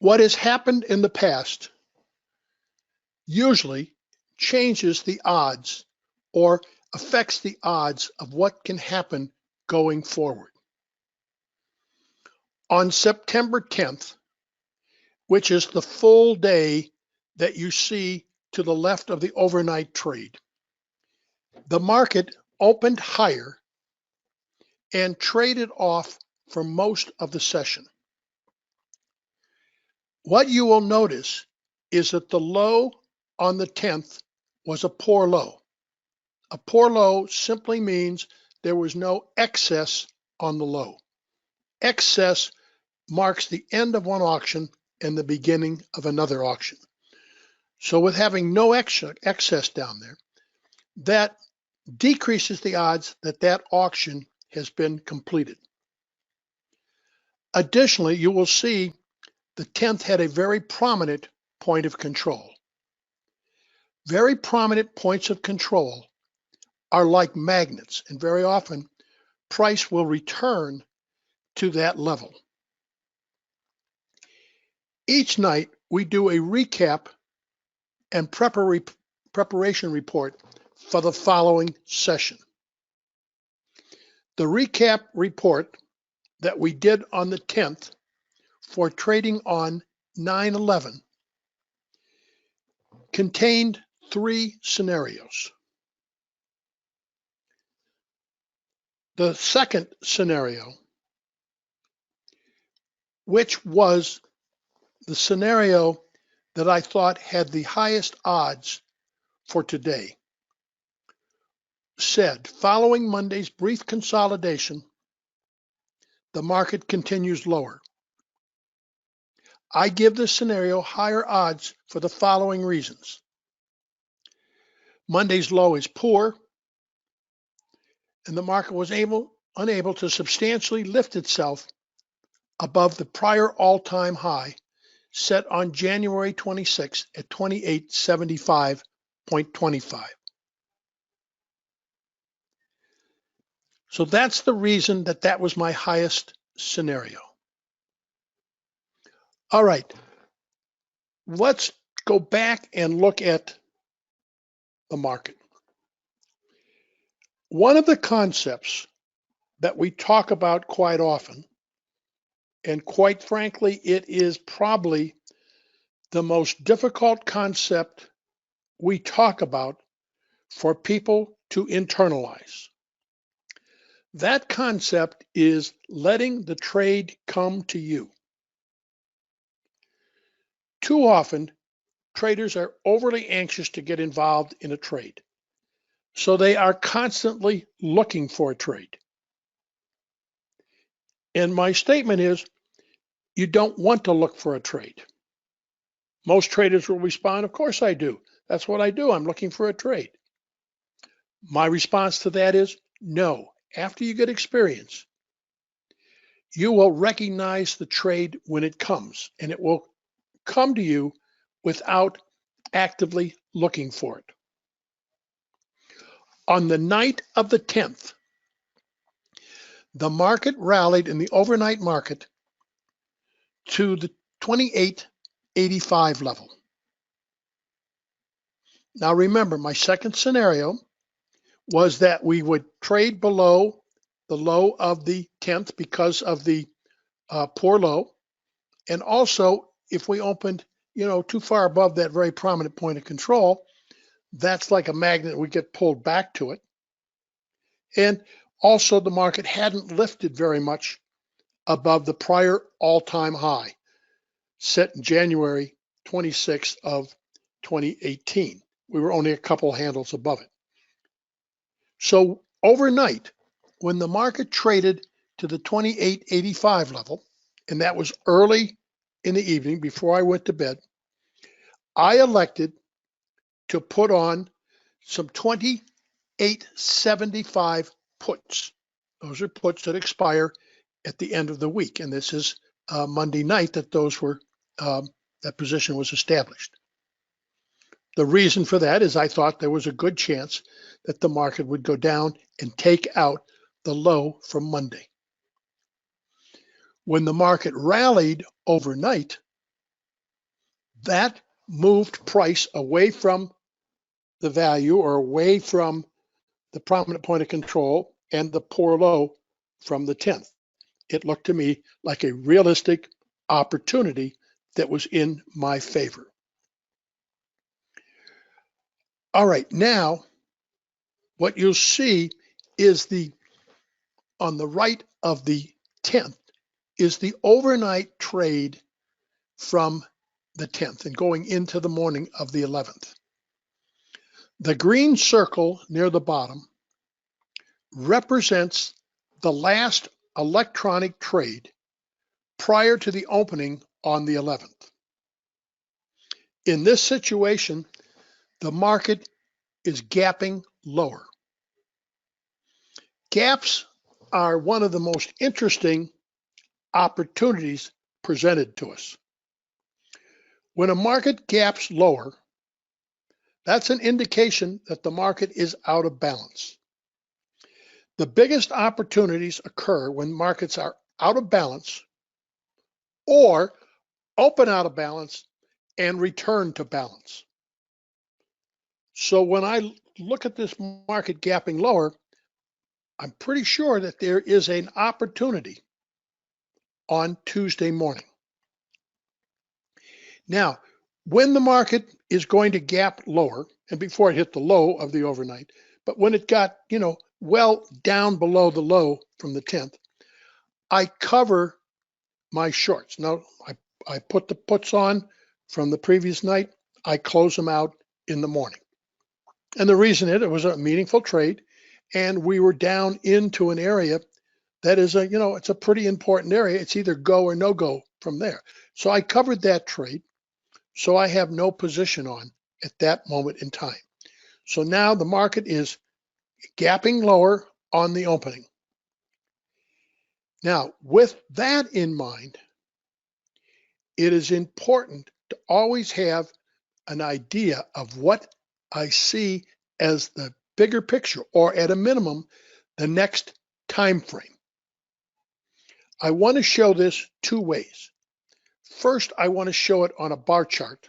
What has happened in the past usually changes the odds or affects the odds of what can happen going forward. On September 10th, which is the full day that you see to the left of the overnight trade, the market opened higher and traded off for most of the session. What you will notice is that the low on the 10th was a poor low. A poor low simply means there was no excess on the low. Excess marks the end of one auction and the beginning of another auction. So with having no excess down there, that decreases the odds that that auction has been completed. Additionally, you will see the 10th had a very prominent point of control. Very prominent points of control are like magnets, and very often price will return to that level. Each night we do a recap and preparation report for the following session. The recap report that we did on the 10th for trading on 9/11 contained 3 scenarios. The second scenario, which was the scenario that I thought had the highest odds for today, said, following Monday's brief consolidation, the market continues lower. I give this scenario higher odds for the following reasons. Monday's low is poor, and the market was unable to substantially lift itself above the prior all-time high set on January 26 at 2875.25. So that's the reason that that was my highest scenario. All right, let's go back and look at the market. One of the concepts that we talk about quite often, and quite frankly, it is probably the most difficult concept we talk about for people to internalize. That concept is letting the trade come to you. Too often, traders are overly anxious to get involved in a trade. So they are constantly looking for a trade. And my statement is, you don't want to look for a trade. Most traders will respond, of course I do. That's what I do. I'm looking for a trade. My response to that is, no. After you get experience, you will recognize the trade when it comes, and it will come to you without actively looking for it. On the night of the 10th, the market rallied in the overnight market to the 2885 level. Now remember, my second scenario was that we would trade below the low of the 10th because of the poor low. And also, if we opened, too far above that very prominent point of control, that's like a magnet, we get pulled back to it. And also the market hadn't lifted very much above the prior all-time high set in January 26th of 2018. We were only a couple handles above it. So overnight, when the market traded to the 2885 level, and that was early in the evening before I went to bed, I elected to put on some 2875 puts. Those are puts that expire at the end of the week, and this is Monday night that those were that position was established. The reason for that is I thought there was a good chance that the market would go down and take out the low from Monday. When the market rallied overnight, that moved price away from the value or away from the prominent point of control and the poor low from the 10th. It looked to me like a realistic opportunity that was in my favor. All right, now what you'll see is on the right of the 10th is the overnight trade from the 10th and going into the morning of the 11th. The green circle near the bottom represents the last electronic trade prior to the opening on the 11th. In this situation, the market is gapping lower. Gaps are one of the most interesting opportunities presented to us. When a market gaps lower, that's an indication that the market is out of balance. The biggest opportunities occur when markets are out of balance or open out of balance and return to balance. So when I look at this market gapping lower, I'm pretty sure that there is an opportunity on Tuesday morning. Now, when the market is going to gap lower, and before it hit the low of the overnight, but when it got, well down below the low from the 10th, I cover my shorts. Now, I put the puts on from the previous night. I close them out in the morning. And the reason it was a meaningful trade, and we were down into an area that is it's a pretty important area. It's either go or no go from there. So I covered that trade. So I have no position on at that moment in time. So now the market is gapping lower on the opening. Now, with that in mind, it is important to always have an idea of what I see as the bigger picture, or at a minimum, the next time frame. I want to show this two ways. First, I want to show it on a bar chart.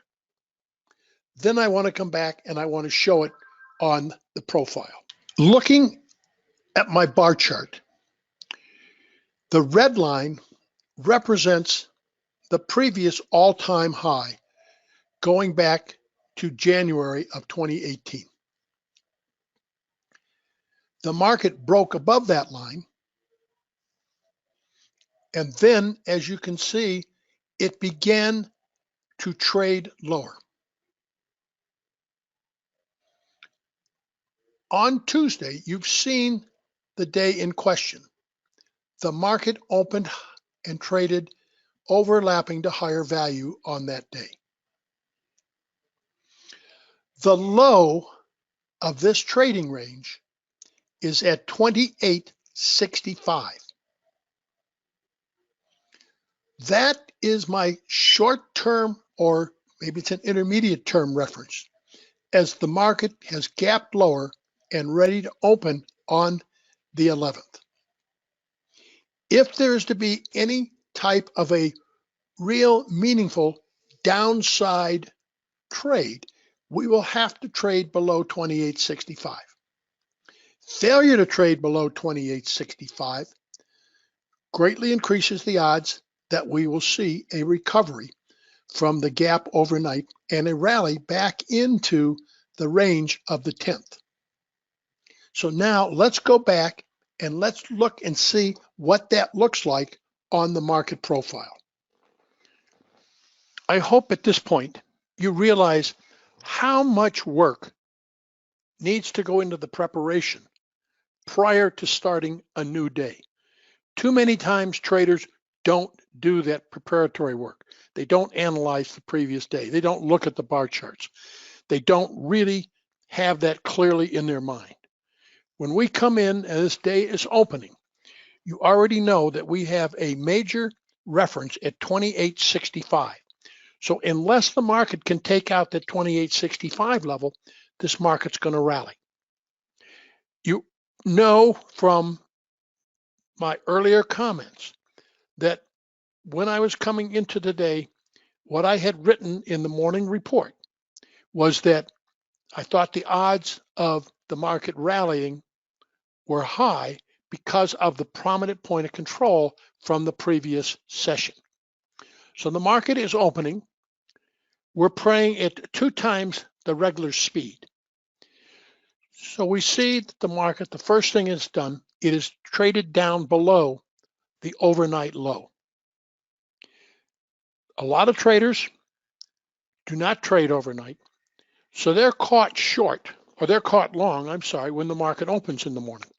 Then I want to come back and I want to show it on the profile. Looking at my bar chart, the red line represents the previous all-time high going back to January of 2018. The market broke above that line, and then, as you can see, it began to trade lower. On Tuesday, you've seen the day in question. The market opened and traded overlapping to higher value on that day. The low of this trading range is at 28.65. That is my short-term, or maybe it's an intermediate term reference, as the market has gapped lower and ready to open on the 11th. If there is to be any type of a real meaningful downside trade, we will have to trade below 28.65. Failure to trade below 28.65 greatly increases the odds that we will see a recovery from the gap overnight and a rally back into the range of the 10th. So now let's go back and let's look and see what that looks like on the market profile. I hope at this point you realize how much work needs to go into the preparation prior to starting a new day. Too many times traders don't do that preparatory work. They don't analyze the previous day. They don't look at the bar charts. They don't really have that clearly in their mind. When we come in and this day is opening, you already know that we have a major reference at 28.65. So unless the market can take out that 28.65 level, this market's going to rally. You know from my earlier comments that when I was coming into the day, what I had written in the morning report was that I thought the odds of the market rallying were high because of the prominent point of control from the previous session. So the market is opening. We're praying at 2 times the regular speed. So we see that the market, the first thing it's done, it is traded down below the overnight low. A lot of traders do not trade overnight, so they're caught short, or they're caught long, I'm sorry, when the market opens in the morning.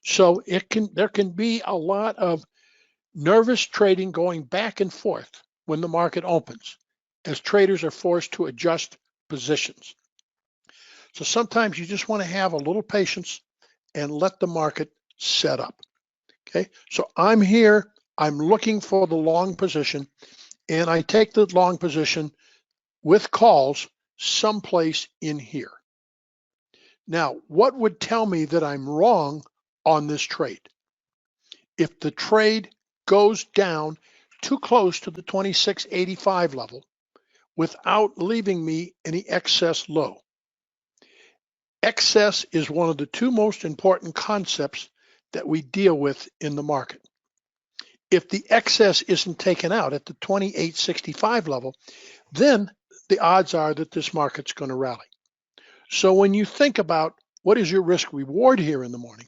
So there can be a lot of nervous trading going back and forth when the market opens, as traders are forced to adjust positions. So sometimes you just want to have a little patience and let the market set up. Okay, so I'm here, I'm looking for the long position, and I take the long position with calls someplace in here. Now, what would tell me that I'm wrong on this trade? If the trade goes down too close to the 2685 level without leaving me any excess low. Excess is one of the 2 most important concepts that we deal with in the market. If the excess isn't taken out at the 2865 level, then the odds are that this market's going to rally. So when you think about what is your risk reward here in the morning,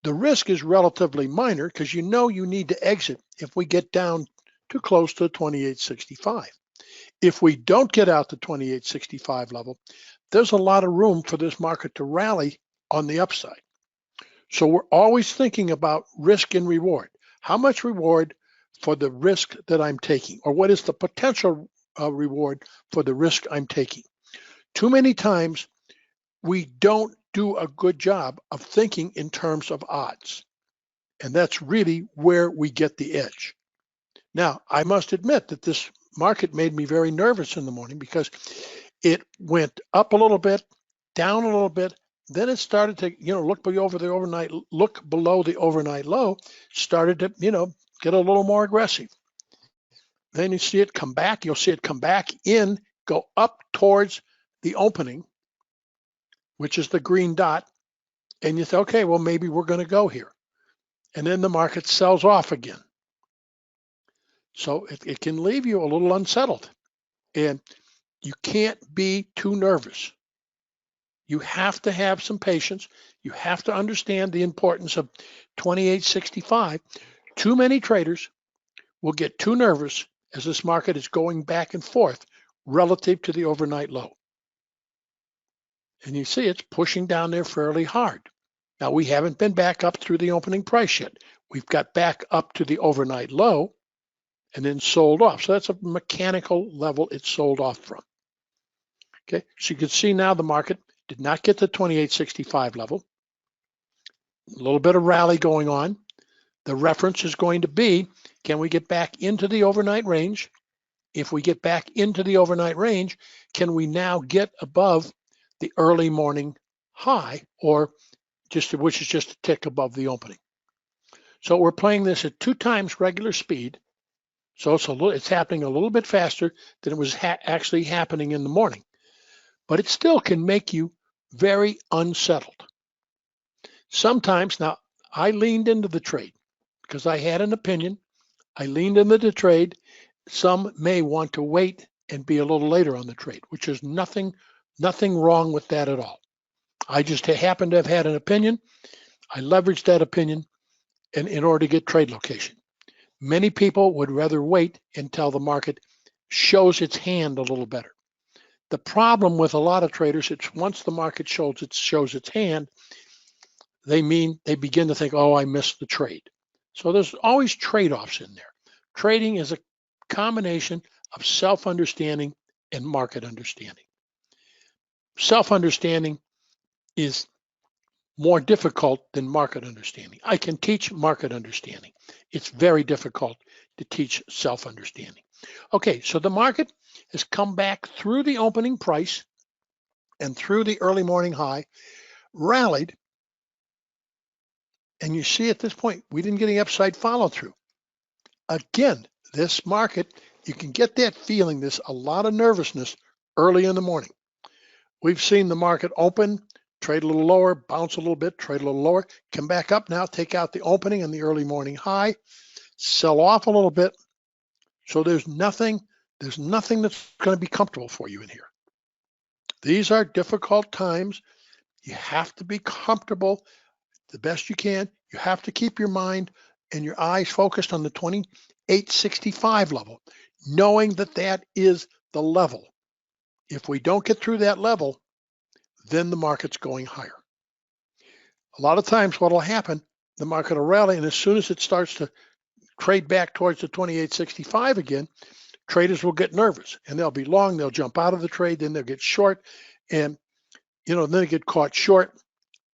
the risk is relatively minor because you know you need to exit if we get down too close to 2865. If we don't get out the 2865 level, there's a lot of room for this market to rally on the upside. So we're always thinking about risk and reward. How much reward for the risk that I'm taking, or what is the potential reward for the risk I'm taking? Too many times we don't do a good job of thinking in terms of odds. And that's really where we get the edge. Now, I must admit that this market made me very nervous in the morning because it went up a little bit, down a little bit, then it started to, look below the overnight low, started to, get a little more aggressive. Then you see it come back, you'll see it come back in, go up towards the opening, which is the green dot, and you say, okay, well, maybe we're going to go here. And then the market sells off again. So it can leave you a little unsettled, and you can't be too nervous. You have to have some patience. You have to understand the importance of 2865. Too many traders will get too nervous as this market is going back and forth relative to the overnight low. And you see it's pushing down there fairly hard. Now, we haven't been back up through the opening price yet. We've got back up to the overnight low and then sold off. So that's a mechanical level it sold off from. Okay, so you can see now the market did not get to 2865 level. A little bit of rally going on. The reference is going to be, can we get back into the overnight range? If we get back into the overnight range, can we now get above the early morning high, or which is just a tick above the opening? So we're playing this at 2 times regular speed. So it's happening a little bit faster than it was actually happening in the morning, but it still can make you very unsettled. Sometimes, now I leaned into the trade because I had an opinion. I leaned into the trade. Some may want to wait and be a little later on the trade, which is nothing wrong with that at all. I just happen to have had an opinion. I leveraged that opinion in order to get trade location. Many people would rather wait until the market shows its hand a little better. The problem with a lot of traders, it's once the market shows its hand, they begin to think, oh, I missed the trade. So there's always trade-offs in there. Trading is a combination of self-understanding and market understanding. Self-understanding is more difficult than market understanding. I can teach market understanding. It's very difficult to teach self-understanding. Okay, so the market has come back through the opening price and through the early morning high, rallied, and you see at this point, we didn't get any upside follow through. Again, this market you can get that feeling, there's a lot of nervousness early in the morning. We've seen the market open, trade a little lower, bounce a little bit, trade a little lower, come back up now, take out the opening and the early morning high, sell off a little bit. So there's nothing that's going to be comfortable for you in here. These are difficult times. You have to be comfortable the best you can. You have to keep your mind and your eyes focused on the 2865 level, knowing that that is the level. If we don't get through that level, then the market's going higher. A lot of times what will happen, the market will rally, and as soon as it starts to trade back towards the 2865 again, traders will get nervous and they'll be long, they'll jump out of the trade, then they'll get short, and then they get caught short.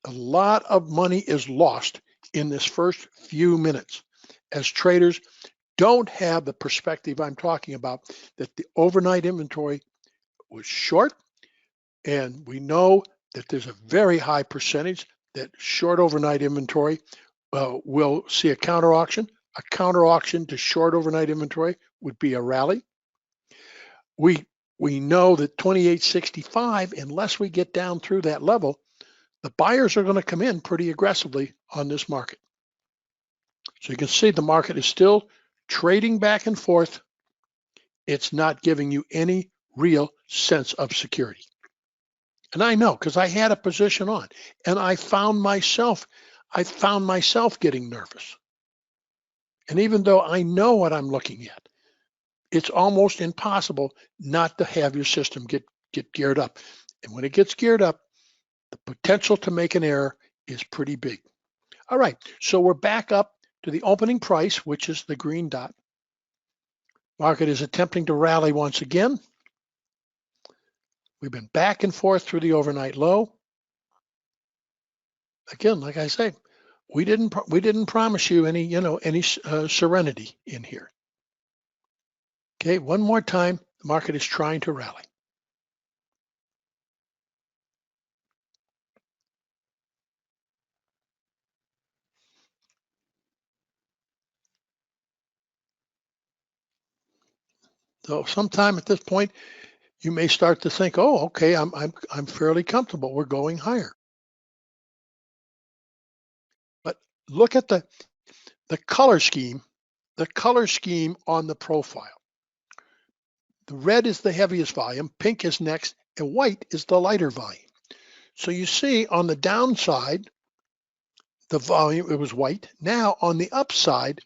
A lot of money is lost in this first few minutes as traders don't have the perspective I'm talking about, that the overnight inventory was short, and we know that there's a very high percentage that short overnight inventory will see a counter auction. A counter auction to short overnight inventory would be a rally. We know that 2865, unless we get down through that level, the buyers are going to come in pretty aggressively on this market. So you can see the market is still trading back and forth. It's not giving you any real sense of security. And I know, because I had a position on, and I found myself getting nervous. And even though I know what I'm looking at, it's almost impossible not to have your system get geared up. And when it gets geared up, the potential to make an error is pretty big. All right, so we're back up to the opening price, which is the green dot. Market is attempting to rally once again. We've been back and forth through the overnight low. Again, like I say, we didn't promise you any serenity in here. Okay, one more time, the market is trying to rally. So sometime at this point, you may start to think, oh, okay, I'm fairly comfortable. We're going higher. But look at the color scheme, on the profile. The red is the heaviest volume, pink is next, and white is the lighter volume. So you see on the downside, the volume, it was white. Now on the upside,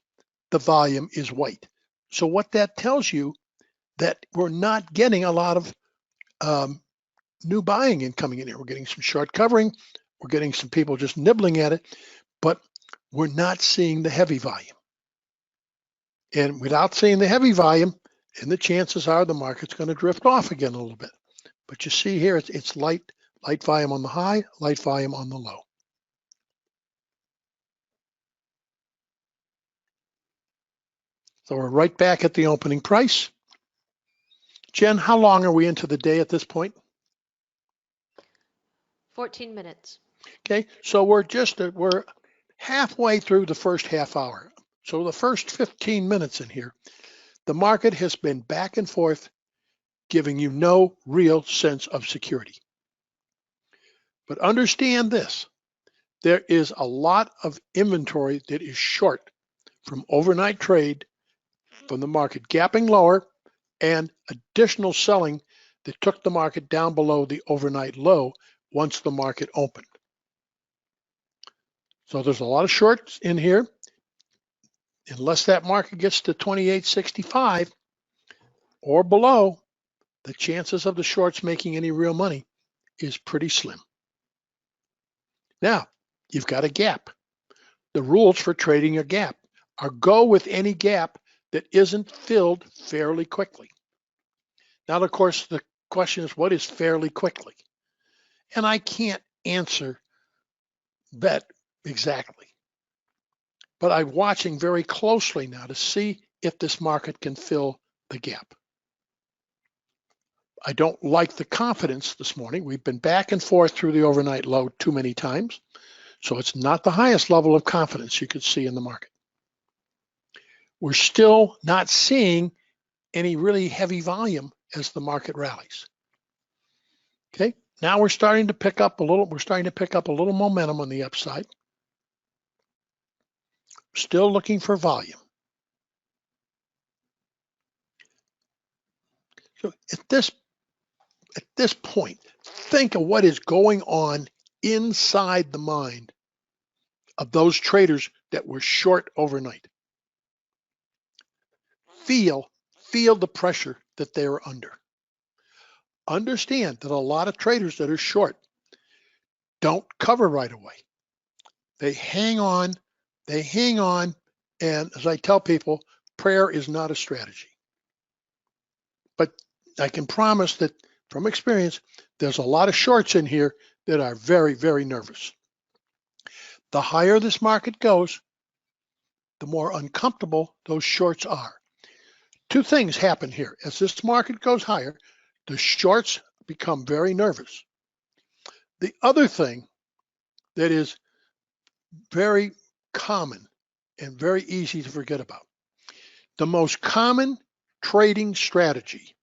the volume is white. So what that tells you, that we're not getting a lot of new buying in coming in here. We're getting some short covering, we're getting some people just nibbling at it, but we're not seeing the heavy volume. And without seeing the heavy volume, and the chances are the market's going to drift off again a little bit. But you see here, it's light volume on the high, light volume on the low. So we're right back at the opening price. Jen, how long are we into the day at this point? 14 minutes. Okay, so we're halfway through the first half hour. So the first 15 minutes in here, the market has been back and forth, giving you no real sense of security. But understand this, there is a lot of inventory that is short from overnight trade, from the market gapping lower, and additional selling that took the market down below the overnight low once the market opened. So there's a lot of shorts in here. Unless that market gets to 2865 or below, the chances of the shorts making any real money is pretty slim. Now, you've got a gap. The rules for trading a gap are go with any gap that isn't filled fairly quickly. Now, of course, the question is, what is fairly quickly? And I can't answer that exactly. But I'm watching very closely now to see if this market can fill the gap. I don't like the confidence this morning. We've been back and forth through the overnight low too many times. So it's not the highest level of confidence you could see in the market. We're still not seeing any really heavy volume as the market rallies. Okay, now we're starting to pick up a little momentum on the upside. Still looking for volume. So at this point, think of what is going on inside the mind of those traders that were short overnight. Feel the pressure that they are under. Understand that a lot of traders that are short don't cover right away. They hang on, and as I tell people, prayer is not a strategy. But I can promise that from experience, there's a lot of shorts in here that are very, very nervous. The higher this market goes, the more uncomfortable those shorts are. Two things happen here. As this market goes higher, the shorts become very nervous. The other thing that is very common and very easy to forget about, the most common trading strategy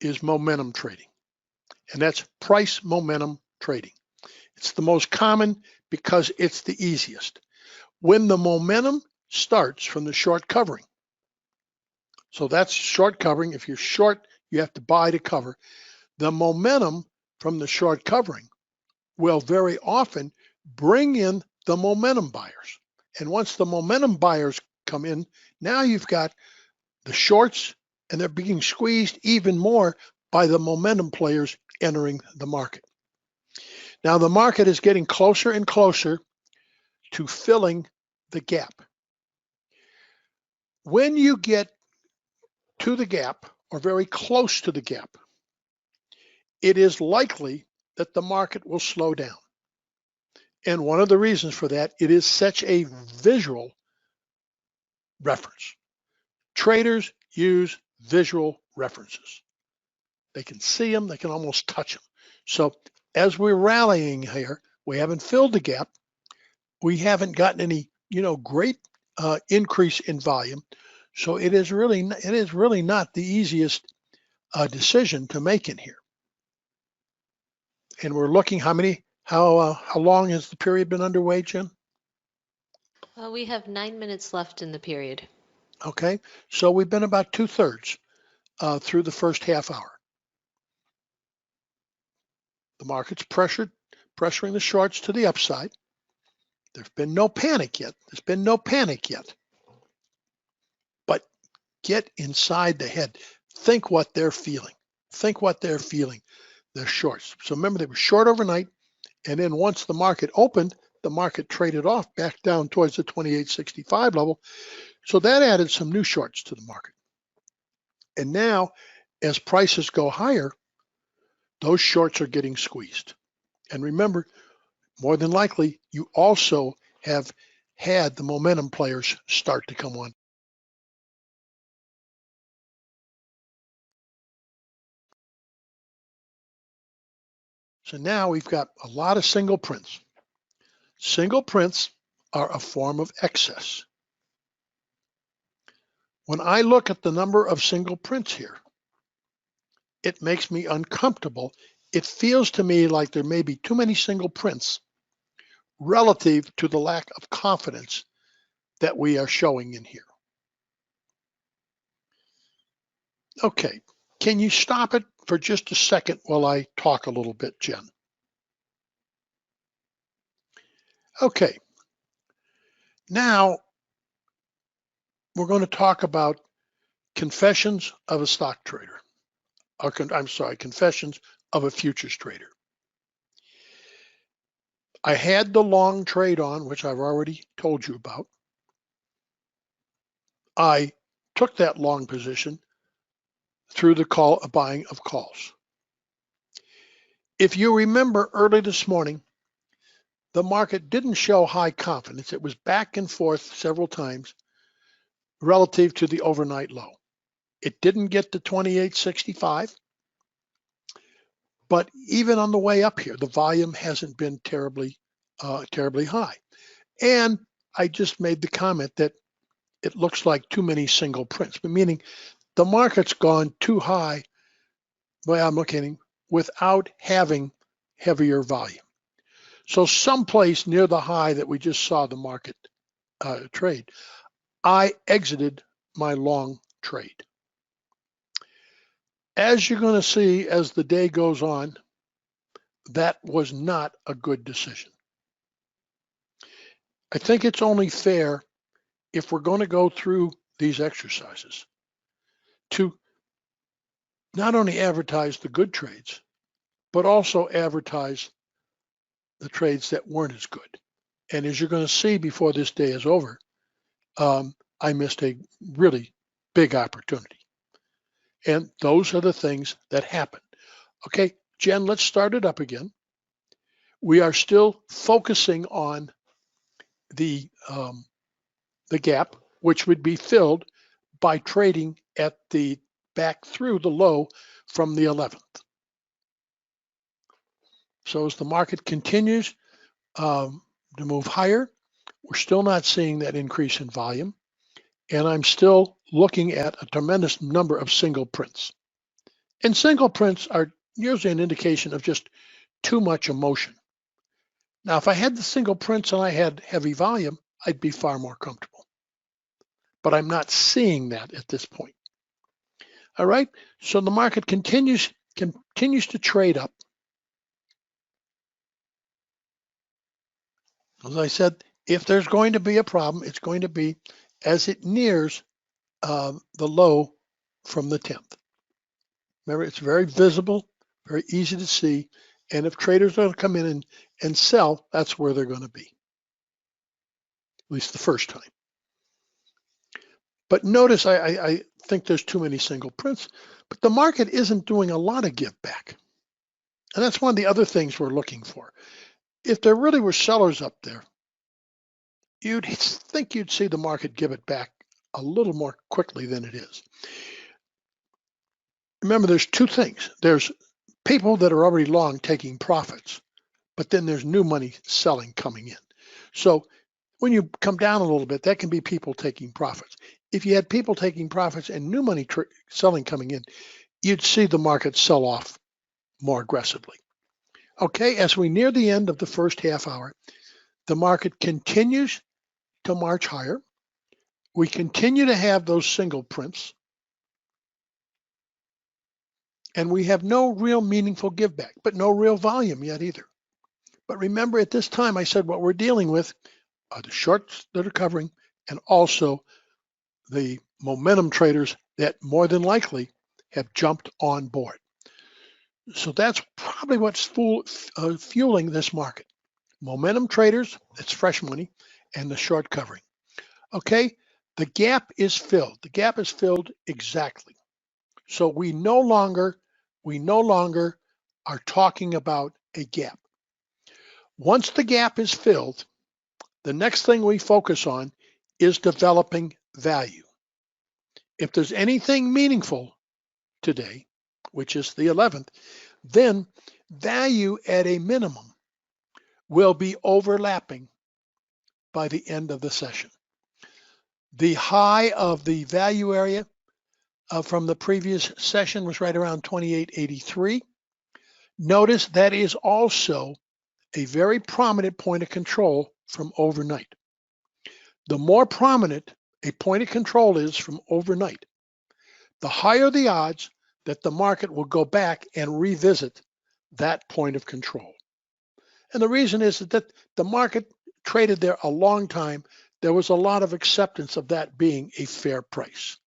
is momentum trading, and that's price momentum trading. It's the most common because it's the easiest. When the momentum starts from the short covering, so that's short covering. If you're short, you have to buy to cover. The momentum from the short covering will very often bring in the momentum buyers. And once the momentum buyers come in, now you've got the shorts, and they're being squeezed even more by the momentum players entering the market. Now the market is getting closer and closer to filling the gap. When you get to the gap or very close to the gap, it is likely that the market will slow down. And one of the reasons for that, it is such a visual reference. Traders use visual references. They can see them, they can almost touch them. So as we're rallying here, we haven't filled the gap. We haven't gotten any, great increase in volume. So it is really not the easiest decision to make in here. And we're looking how long has the period been underway, Jen? We have 9 minutes left in the period. Okay, so we've been about 2/3 through the first half hour. The market's pressuring the shorts to the upside. There's been no panic yet. But get inside the head. Think what they're feeling. The shorts. So remember, they were short overnight, and then once the market opened, the market traded off back down towards the 28.65 level. So that added some new shorts to the market. And now, as prices go higher, those shorts are getting squeezed. And remember, more than likely, you also have had the momentum players start to come on. So now we've got a lot of single prints. Single prints are a form of excess. When I look at the number of single prints here, it makes me uncomfortable. It feels to me like there may be too many single prints relative to the lack of confidence that we are showing in here. Okay, can you stop it for just a second while I talk a little bit, Jen? Okay, now we're going to talk about confessions of a stock trader. Confessions of a futures trader. I had the long trade on, which I've already told you about. I took that long position through the buying of calls. If you remember early this morning, the market didn't show high confidence. It was back and forth several times relative to the overnight low. It didn't get to 28.65, but even on the way up here, the volume hasn't been terribly high. And I just made the comment that it looks like too many single prints, but meaning the market's gone too high, well, I'm looking, without having heavier volume. So someplace near the high that we just saw the market trade, I exited my long trade. As you're going to see as the day goes on, that was not a good decision. I think it's only fair, if we're going to go through these exercises, to not only advertise the good trades, but also advertise the trades that weren't as good. And as you're going to see before this day is over, I missed a really big opportunity. And those are the things that happen. Okay, Jen, let's start it up again. We are still focusing on the gap, which would be filled by trading at the back through the low from the 11th. So as the market continues to move higher, we're still not seeing that increase in volume. And I'm still looking at a tremendous number of single prints. And single prints are usually an indication of just too much emotion. Now, if I had the single prints and I had heavy volume, I'd be far more comfortable. But I'm not seeing that at this point. All right, so the market continues to trade up. As I said, if there's going to be a problem, it's going to be as it nears the low from the 10th. Remember, it's very visible, very easy to see. And if traders are going to come in and sell, that's where they're going to be, at least the first time. But notice, I think there's too many single prints, but the market isn't doing a lot of give back. And that's one of the other things we're looking for. If there really were sellers up there, you'd think you'd see the market give it back a little more quickly than it is. Remember, there's two things. There's people that are already long taking profits, but then there's new money selling coming in. So when you come down a little bit, that can be people taking profits. If you had people taking profits and new money selling coming in, you'd see the market sell off more aggressively. Okay, as we near the end of the first half hour, the market continues to march higher. We continue to have those single prints, and we have no real meaningful give back, but no real volume yet either. But remember, at this time, I said what we're dealing with are the shorts that are covering, and also the momentum traders that more than likely have jumped on board. So that's probably what's fueling this market. Momentum traders, it's fresh money, and the short covering. Okay, the gap is filled. The gap is filled exactly. So we no longer are talking about a gap. Once the gap is filled, the next thing we focus on is developing value. If there's anything meaningful today, which is the 11th, then value at a minimum will be overlapping by the end of the session. The high of the value area from the previous session was right around 28.83. Notice that is also a very prominent point of control from overnight. The more prominent a point of control is from overnight, the higher the odds that the market will go back and revisit that point of control. And the reason is that the market traded there a long time. There was a lot of acceptance of that being a fair price.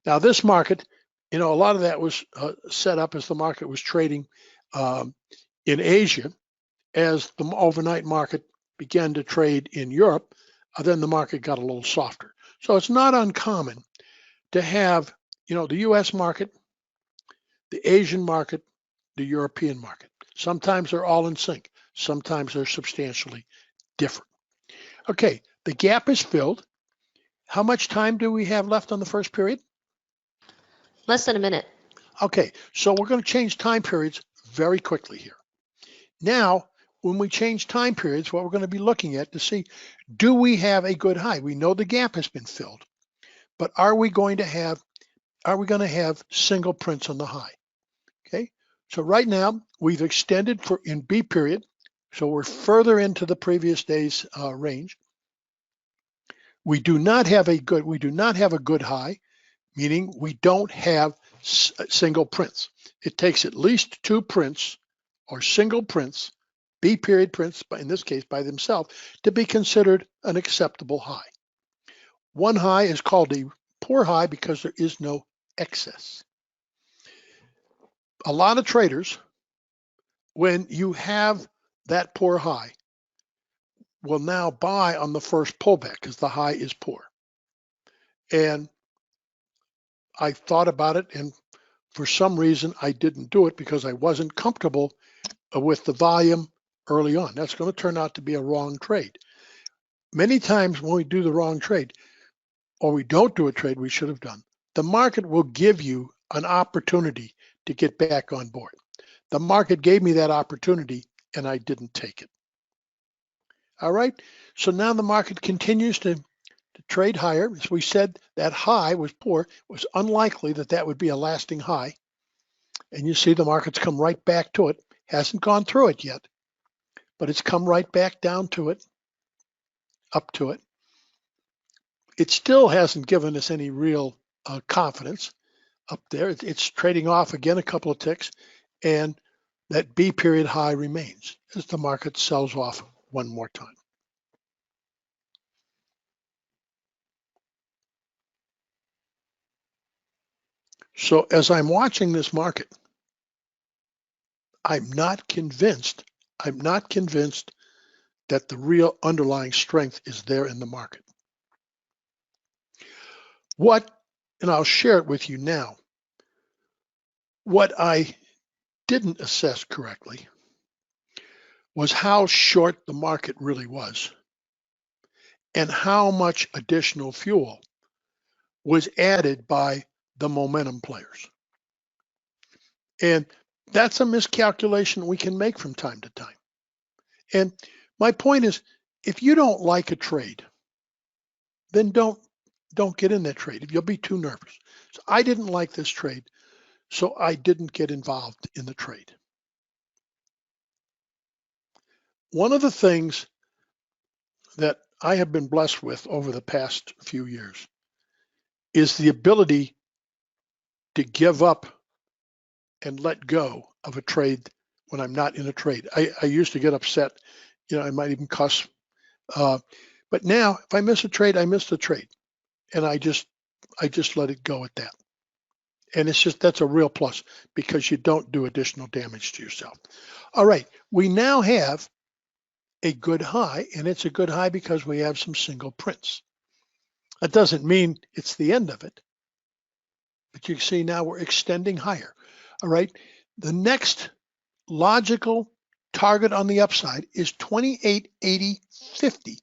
Now this market, a lot of that was set up as the market was trading in Asia. As the overnight market began to trade in Europe, then the market got a little softer. So it's not uncommon to have, the US market, the Asian market, the European market. Sometimes they're all in sync. Sometimes they're substantially different. Okay, the gap is filled. How much time do we have left on the first period? Less than a minute. Okay, so we're going to change time periods very quickly here. Now when we change time periods, what we're going to be looking at to see, do we have a good high? We know the gap has been filled, but are we going to have single prints on the high? Okay, so right now we've extended for in B period, so we're further into the previous day's range. We do not have a good high, meaning we don't have single prints. It takes at least 2 prints or single prints, B period prints, in this case by themselves, to be considered an acceptable high. One high is called a poor high because there is no excess. A lot of traders, when you have that poor high, will now buy on the first pullback because the high is poor. And I thought about it, and for some reason I didn't do it because I wasn't comfortable with the volume early on. That's going to turn out to be a wrong trade. Many times when we do the wrong trade, or we don't do a trade we should have done, the market will give you an opportunity to get back on board. The market gave me that opportunity and I didn't take it. All right, so now the market continues to trade higher. As we said, that high was poor. It was unlikely that that would be a lasting high. And you see the market's come right back to it. Hasn't gone through it yet, but it's come right back down to it, up to it. It still hasn't given us any real confidence up there. It's trading off again a couple of ticks, and that B period high remains as the market sells off one more time. So as I'm watching this market, I'm not convinced that the real underlying strength is there in the market. And I'll share it with you now, what I didn't assess correctly was how short the market really was and how much additional fuel was added by the momentum players. And that's a miscalculation we can make from time to time. And my point is, if you don't like a trade, then don't get in that trade. You'll be too nervous. So I didn't like this trade, so I didn't get involved in the trade. One of the things that I have been blessed with over the past few years is the ability to give up and let go of a trade when I'm not in a trade. I used to get upset, I might even cuss. But now if I miss a trade, I miss the trade. And I just let it go at that. And that's a real plus because you don't do additional damage to yourself. All right, we now have a good high, and it's a good high because we have some single prints. That doesn't mean it's the end of it, but you see now we're extending higher. All right, the next logical target on the upside is 28.80.50,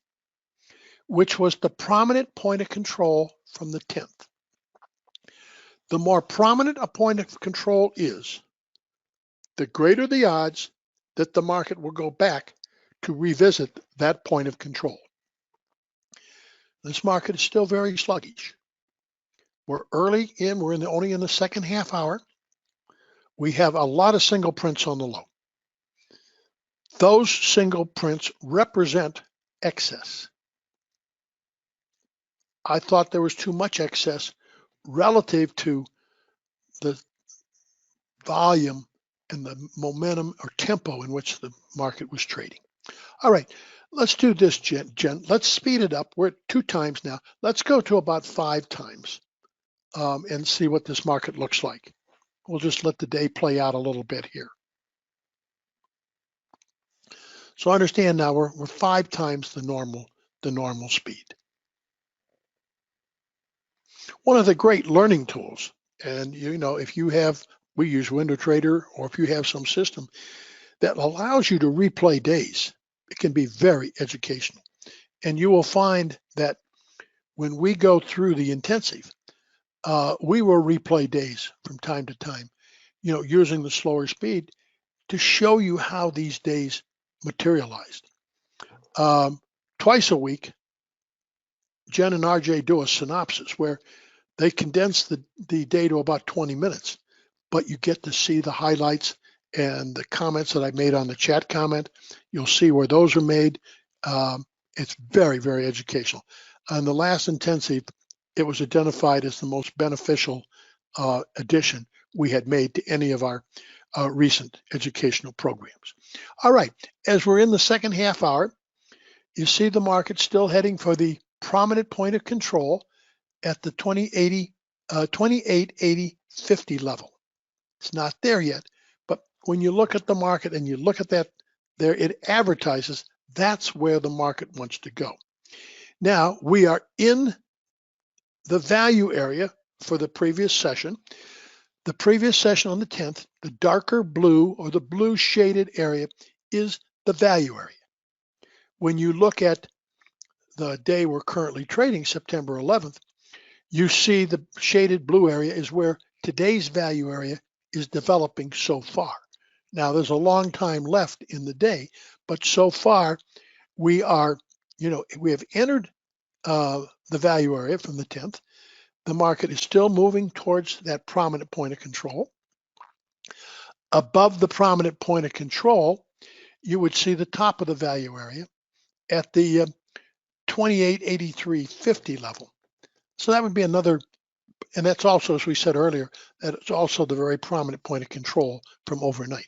which was the prominent point of control from the 10th. The more prominent a point of control is, the greater the odds that the market will go back to revisit that point of control. This market is still very sluggish. We're early in, only in the second half hour. We have a lot of single prints on the low. Those single prints represent excess. I thought there was too much excess relative to the volume and the momentum or tempo in which the market was trading. All right, let's do this, Jen. Let's speed it up. We're at 2 times now. Let's go to about 5 times and see what this market looks like. We'll just let the day play out a little bit here. So understand now we're 5 times the normal speed. One of the great learning tools, and if you have, we use WindoTrader, or if you have some system that allows you to replay days, it can be very educational. And you will find that when we go through the intensive, we will replay days from time to time, using the slower speed to show you how these days materialized. Twice a week, Jen and RJ do a synopsis where they condense the day to about 20 minutes, but you get to see the highlights and the comments that I made on the chat comment. You'll see where those are made. It's very, very educational. On the last intensive, it was identified as the most beneficial addition we had made to any of our recent educational programs. All right, as we're in the second half hour, you see the market still heading for the prominent point of control at the 2880.50 level. It's not there yet, but when you look at the market and you look at that there, it advertises that's where the market wants to go. Now we are in the value area for the previous session. The previous session on the 10th, the darker blue or the blue shaded area is the value area. When you look at the day we're currently trading, September 11th, you see the shaded blue area is where today's value area is developing so far. Now there's a long time left in the day, but so far we are, we have entered the value area from the 10th. The market is still moving towards that prominent point of control. Above the prominent point of control, you would see the top of the value area at the 2883.50 level. So that would be another, and that's also, as we said earlier, that's also the very prominent point of control from overnight.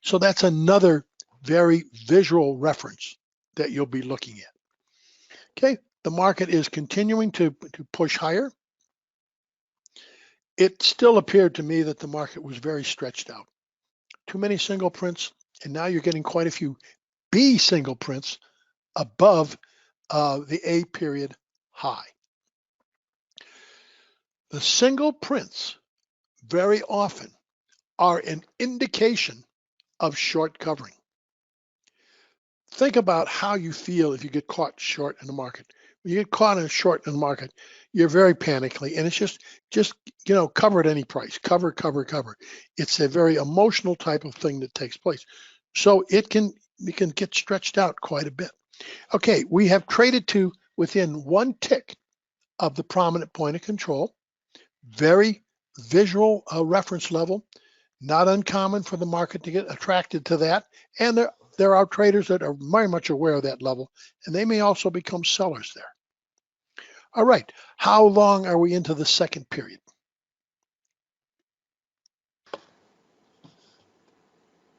So that's another very visual reference that you'll be looking at. Okay, the market is continuing to push higher. It still appeared to me that the market was very stretched out. Too many single prints, and now you're getting quite a few B single prints above the A period high. The single prints very often are an indication of short covering. Think about how you feel if you get caught short in the market. When you get caught in a short in the market, you're very panically, and it's just cover at any price, cover. It's a very emotional type of thing that takes place. So it can get stretched out quite a bit. Okay, we have traded to within one tick of the prominent point of control. Very visual reference level, not uncommon for the market to get attracted to that. And there are traders that are very much aware of that level, and they may also become sellers there. All right, how long are we into the second period?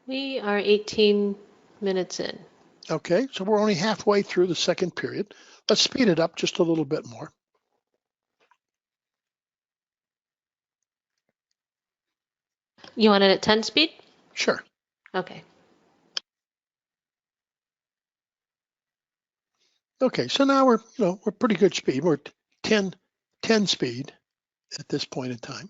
We are 18 minutes in. Okay, so we're only halfway through the second period. Let's speed it up just a little bit more. You want it at 10 speed? Sure. Okay. Okay, so now we're pretty good speed. We're 10 speed at this point in time.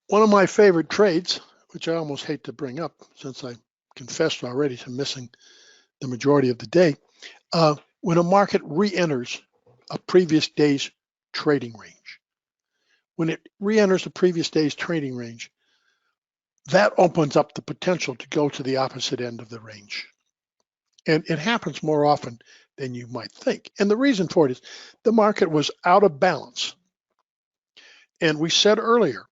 One of my favorite trades, which I almost hate to bring up since I confessed already to missing the majority of the day, when a market re-enters a previous day's trading range. When it re-enters the previous day's trading range, that opens up the potential to go to the opposite end of the range. And it happens more often than you might think. And the reason for it is the market was out of balance. And we said earlier,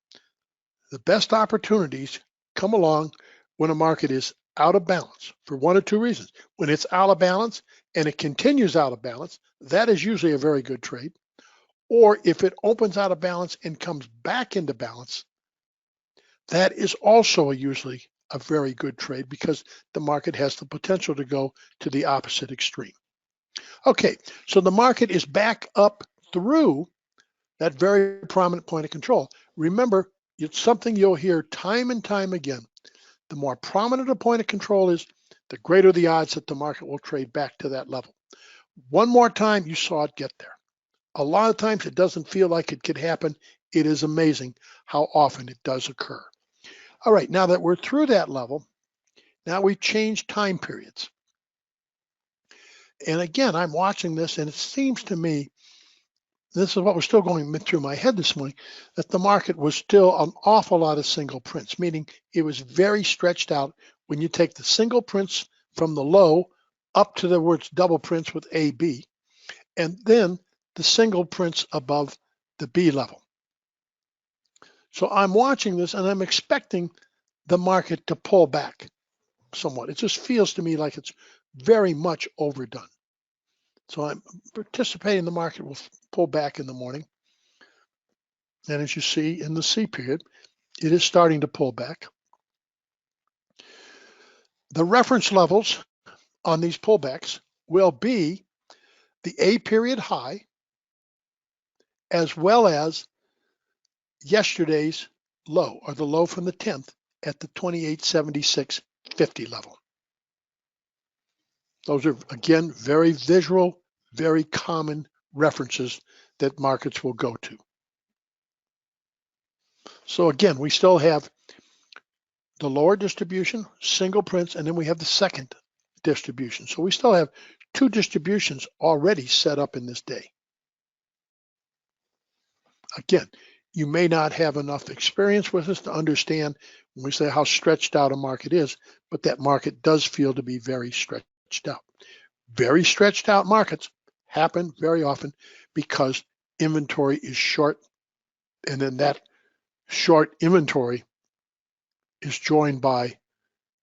the best opportunities come along when a market is out of balance for one or two reasons. When it's out of balance and it continues out of balance, that is usually a very good trade. Or if it opens out of balance and comes back into balance, that is also usually a very good trade because the market has the potential to go to the opposite extreme. Okay, so the market is back up through that very prominent point of control. Remember, it's something you'll hear time and time again. The more prominent a point of control is, the greater the odds that the market will trade back to that level. One more time, you saw it get there. A lot of times it doesn't feel like it could happen. It is amazing how often it does occur. All right, now that we're through that level, now we've changed time periods. And again, I'm watching this and it seems to me, this is what was still going through my head this morning, that the market was still an awful lot of single prints, meaning it was very stretched out when you take the single prints from the low up to the words double prints with AB, and then the single prints above the B level. So I'm watching this and I'm expecting the market to pull back somewhat. It just feels to me like it's very much overdone. So I'm anticipating the market will pull back in the morning. And as you see in the C period, it is starting to pull back. The reference levels on these pullbacks will be the A period high, as well as yesterday's low, or the low from the 10th at the 2876.50 level. Those are, again, very visual, very common references that markets will go to. So again, we still have the lower distribution, single prints, and then we have the second distribution. So we still have two distributions already set up in this day. Again, you may not have enough experience with us to understand when we say how stretched out a market is, but that market does feel to be very stretched out. Very stretched out markets happen very often because inventory is short, and then that short inventory is joined by,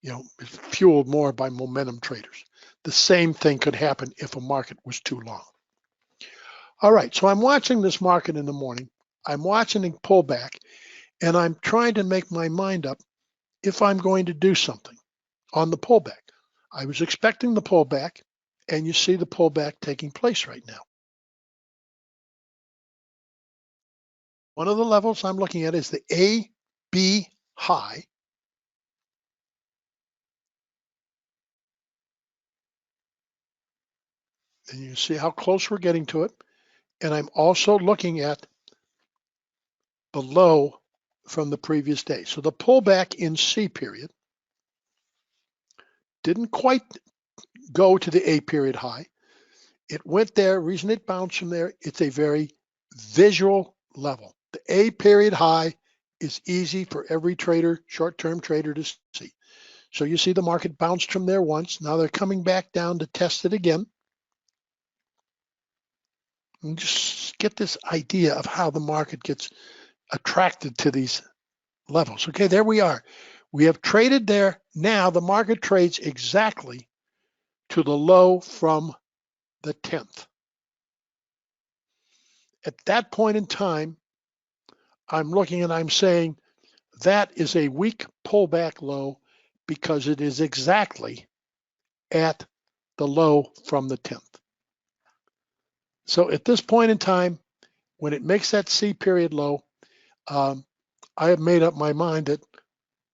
is fueled more by momentum traders. The same thing could happen if a market was too long. All right, so I'm watching this market in the morning. I'm watching it pull back, and I'm trying to make my mind up if I'm going to do something on the pullback. I was expecting the pullback, and you see the pullback taking place right now. One of the levels I'm looking at is the AB high. And you see how close we're getting to it. And I'm also looking at the low from the previous day. So the pullback in C period didn't quite go to the A period high. It went there. Reason it bounced from there, it's a very visual level. The A period high is easy for every trader, short-term trader, to see. So you see the market bounced from there once. Now they're coming back down to test it again. And just get this idea of how the market gets attracted to these levels. Okay, there we are. We have traded there. Now the market trades exactly to the low from the 10th. At that point in time, I'm looking and I'm saying that is a weak pullback low because it is exactly at the low from the 10th. So at this point in time, when it makes that C period low, I have made up my mind that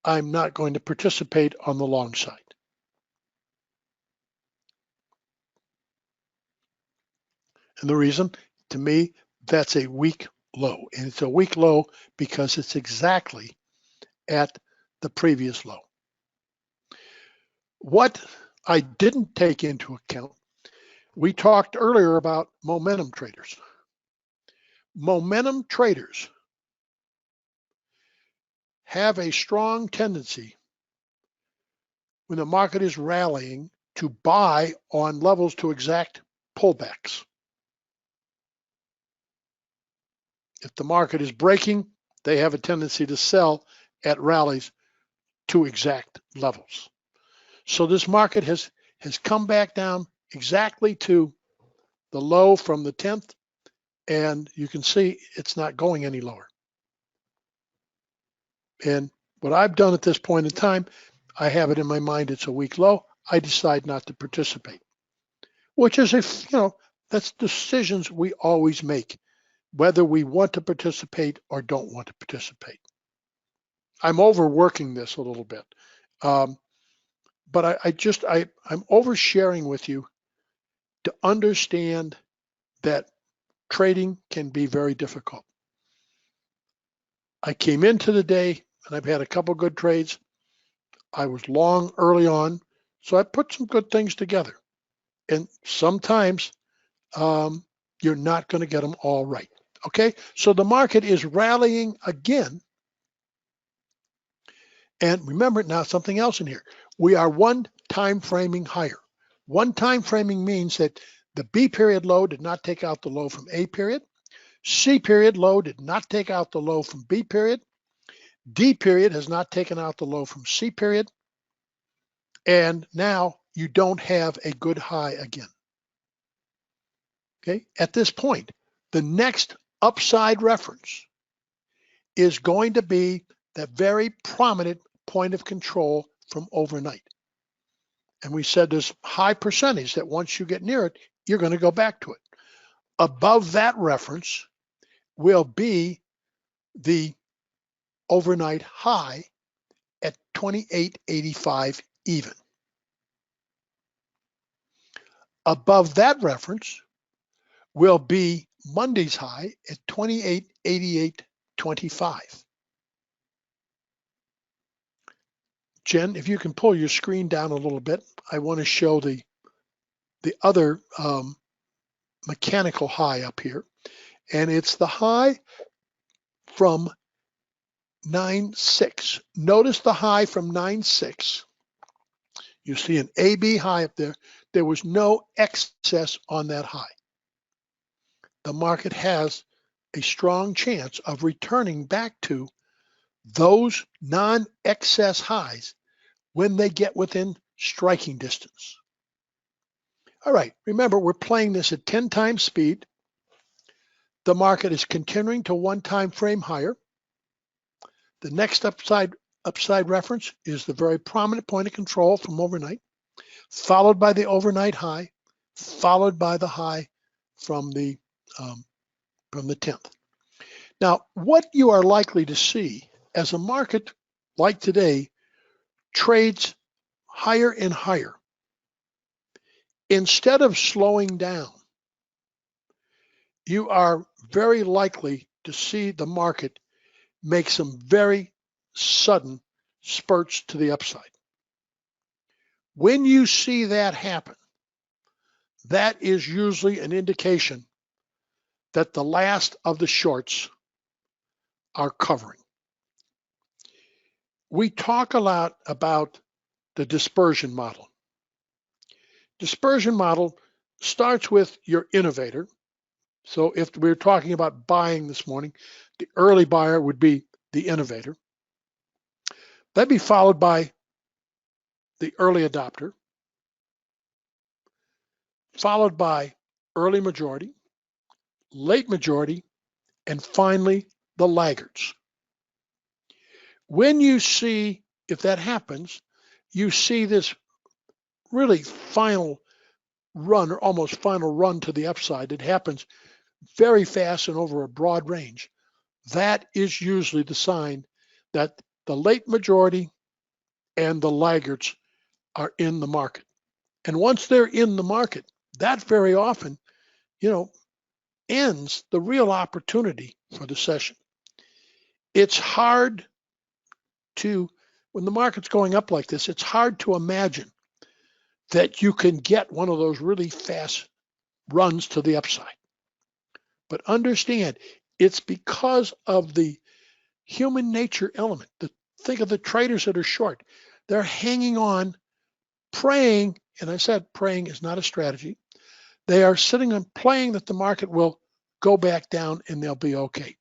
I'm not going to participate on the long side. And the reason, to me, that's a weak low. And it's a weak low because it's exactly at the previous low. What I didn't take into account, we talked earlier about momentum traders. Momentum traders have a strong tendency when the market is rallying to buy on levels to exact pullbacks. If the market is breaking, they have a tendency to sell at rallies to exact levels. So this market has come back down exactly to the low from the 10th, and you can see it's not going any lower. And what I've done at this point in time, I have it in my mind it's a weak low. I decide not to participate, which is, that's decisions we always make, whether we want to participate or don't want to participate. I'm overworking this a little bit, but I'm oversharing with you to understand that trading can be very difficult. I came into the day and I've had a couple good trades. I was long early on, so I put some good things together. And sometimes you're not going to get them all right. Okay, so the market is rallying again. And remember now something else in here. We are one time framing higher. One time framing means that the B period low did not take out the low from A period. C period low did not take out the low from B period. D period has not taken out the low from C period. And now you don't have a good high again. Okay, at this point, the next upside reference is going to be that very prominent point of control from overnight. And we said there's high percentage that once you get near it, you're going to go back to it. Above that reference will be the overnight high at 28.85 even. Above that reference will be Monday's high at 28.8825. Jen, if you can pull your screen down a little bit, I want to show the other mechanical high up here, and it's the high from 9.6. Notice the high from 9.6. You see an AB high up there. There was no excess on that high. The market has a strong chance of returning back to those non-excess highs when they get within striking distance. All right, remember we're playing this at 10 times speed. The market is continuing to one time frame higher. The next upside reference is the very prominent point of control from overnight, followed by the overnight high, followed by the high from the 10th. Now, what you are likely to see as a market like today trades higher and higher, instead of slowing down, you are very likely to see the market make some very sudden spurts to the upside. When you see that happen, that is usually an indication that the last of the shorts are covering. We talk a lot about the dispersion model. Dispersion model starts with your innovator. So if we're talking about buying this morning, the early buyer would be the innovator. That'd be followed by the early adopter, followed by early majority, late majority, and finally the laggards. When you see, if that happens, you see this really final run or almost final run to the upside. It happens very fast and over a broad range. That is usually the sign that the late majority and the laggards are in the market. And once they're in the market, that very often, ends the real opportunity for the session. It's hard to, when the market's going up like this, it's hard to imagine that you can get one of those really fast runs to the upside. But understand, it's because of the human nature element. Think of the traders that are short. They're hanging on, praying, and I said praying is not a strategy. They are sitting and praying that the market will go back down and they'll be okay.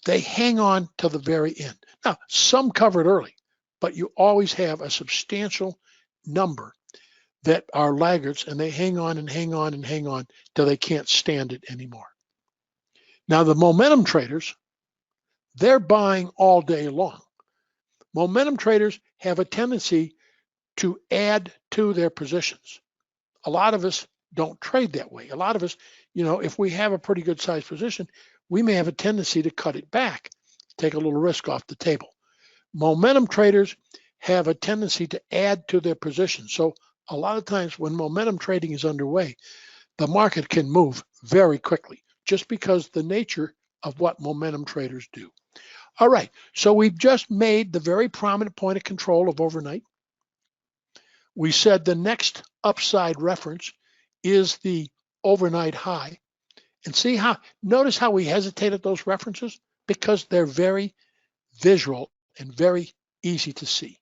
They hang on to the very end. Now, some covered early, but you always have a substantial number that are laggards, and they hang on and hang on and hang on till they can't stand it anymore. Now, the momentum traders, they're buying all day long. Momentum traders have a tendency to add to their positions. A lot of us don't trade that way. A lot of us, if we have a pretty good sized position, we may have a tendency to cut it back, take a little risk off the table. Momentum traders have a tendency to add to their position. So a lot of times when momentum trading is underway, the market can move very quickly. just because the nature of what momentum traders do. All right, so we've just made the very prominent point of control of overnight. We said the next upside reference is the overnight high. And see how, notice how we hesitate at those references? Because they're very visual and very easy to see.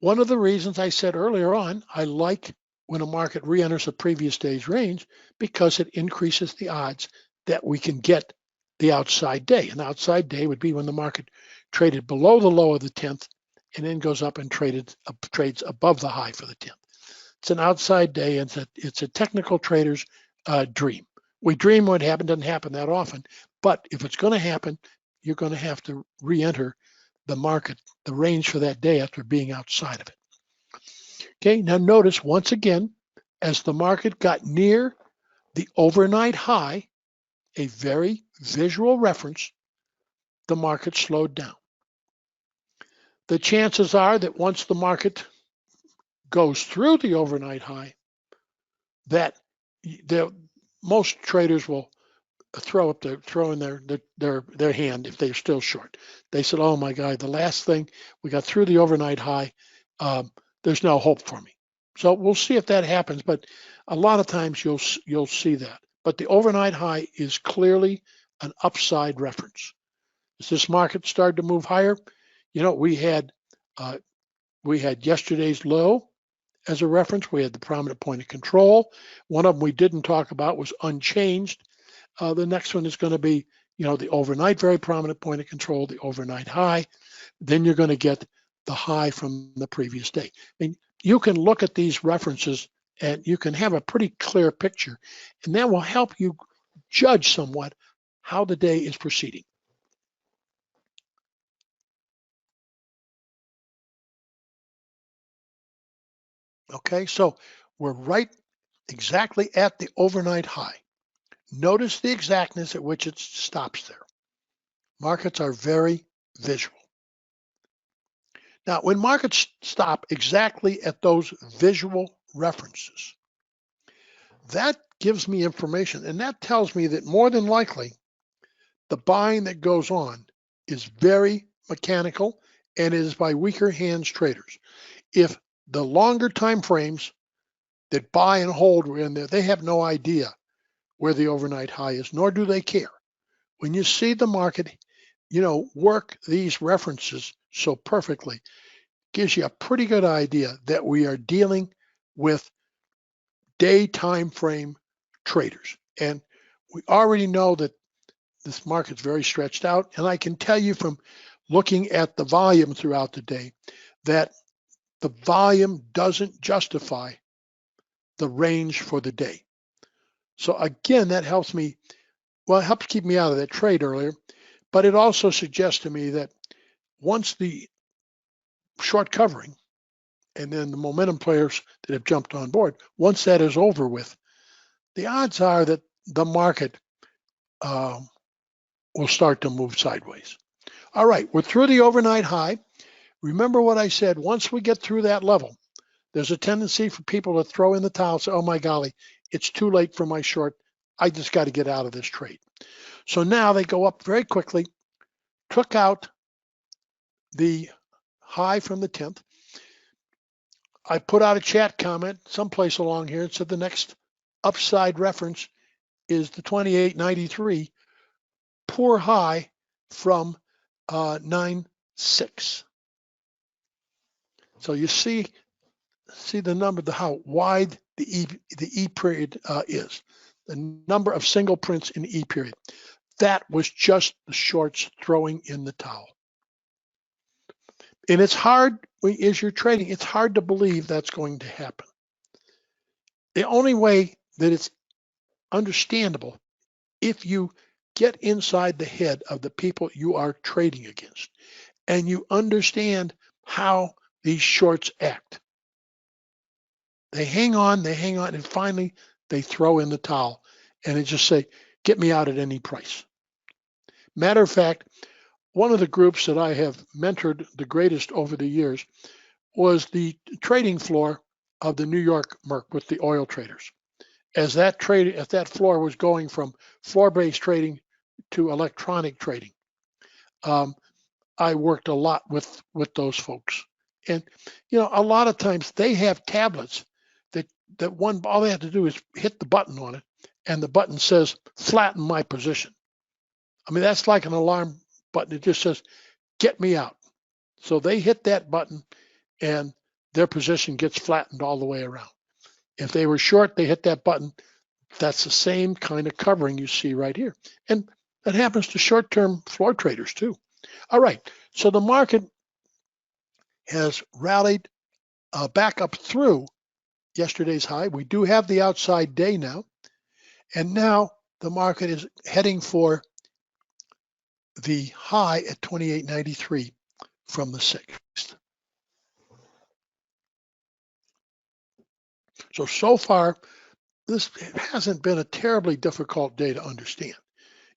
One of the reasons I said earlier on, I like when a market re-enters a previous day's range because it increases the odds that we can get the outside day. An outside day would be when the market traded below the low of the 10th and then goes up and trades above the high for the 10th. It's an outside day, and it's a technical trader's dream. We dream what happened, doesn't happen that often, but if it's going to happen, you're going to have to re-enter the market, the range for that day after being outside of it. Okay, now notice once again, as the market got near the overnight high, a very visual reference, the market slowed down. The chances are that once the market goes through the overnight high, that most traders will throw in their hand if they're still short. They said, "Oh my God, the last thing we got through the overnight high. There's no hope for me." So we'll see if that happens, but a lot of times you'll see that. But the overnight high is clearly an upside reference. As this market started to move higher, you know, we had yesterday's low as a reference. We had the prominent point of control. One of them we didn't talk about was unchanged. The next one is going to be, you know, the overnight very prominent point of control, the overnight high. Then you're going to get the high from the previous day. I mean, you can look at these references and you can have a pretty clear picture, and that will help you judge somewhat how the day is proceeding. Okay, so we're right exactly at the overnight high. Notice the exactness at which it stops there. Markets are very visual. Now, when markets stop exactly at those visual references, that gives me information, and that tells me that more than likely, the buying that goes on is very mechanical and it is by weaker hands traders. If the longer time frames that buy and hold were in there, they have no idea where the overnight high is, nor do they care. When you see the market, you know, work these references so perfectly, gives you a pretty good idea that we are dealing with day time frame traders. And we already know that this market's very stretched out. And I can tell you from looking at the volume throughout the day that the volume doesn't justify the range for the day. So again, that helps me, well, it helps keep me out of that trade earlier, but it also suggests to me that once the short covering and then the momentum players that have jumped on board, once that is over with, the odds are that the market will start to move sideways. All right, we're through the overnight high. Remember what I said, once we get through that level, there's a tendency for people to throw in the towel and say, "Oh my golly, it's too late for my short. I just got to get out of this trade." So now they go up very quickly, took out the high from the 10th. I put out a chat comment someplace along here and said the next upside reference is the 28.93 poor high from 9.6. So you see the number, how wide the E period is, the number of single prints in E period. That was just the shorts throwing in the towel. And it's hard, as you're trading, it's hard to believe that's going to happen. The only way that it's understandable, if you get inside the head of the people you are trading against and you understand how these shorts act. They hang on, and finally they throw in the towel and they just say, "Get me out at any price." Matter of fact, one of the groups that I have mentored the greatest over the years was the trading floor of the New York Merc with the oil traders. as that floor was going from floor-based trading to electronic trading. I worked a lot with those folks, and a lot of times they have tablets that all they have to do is hit the button on it, and the button says flatten my position. I mean, that's like an alarm button. It just says get me out. So they hit that button, and their position gets flattened all the way around. If they were short, they hit that button. That's the same kind of covering you see right here. And that happens to short-term floor traders too. All right, so the market has rallied back up through yesterday's high. We do have the outside day now, and now the market is heading for the high at 28.93 from the 6th. So far, this hasn't been a terribly difficult day to understand.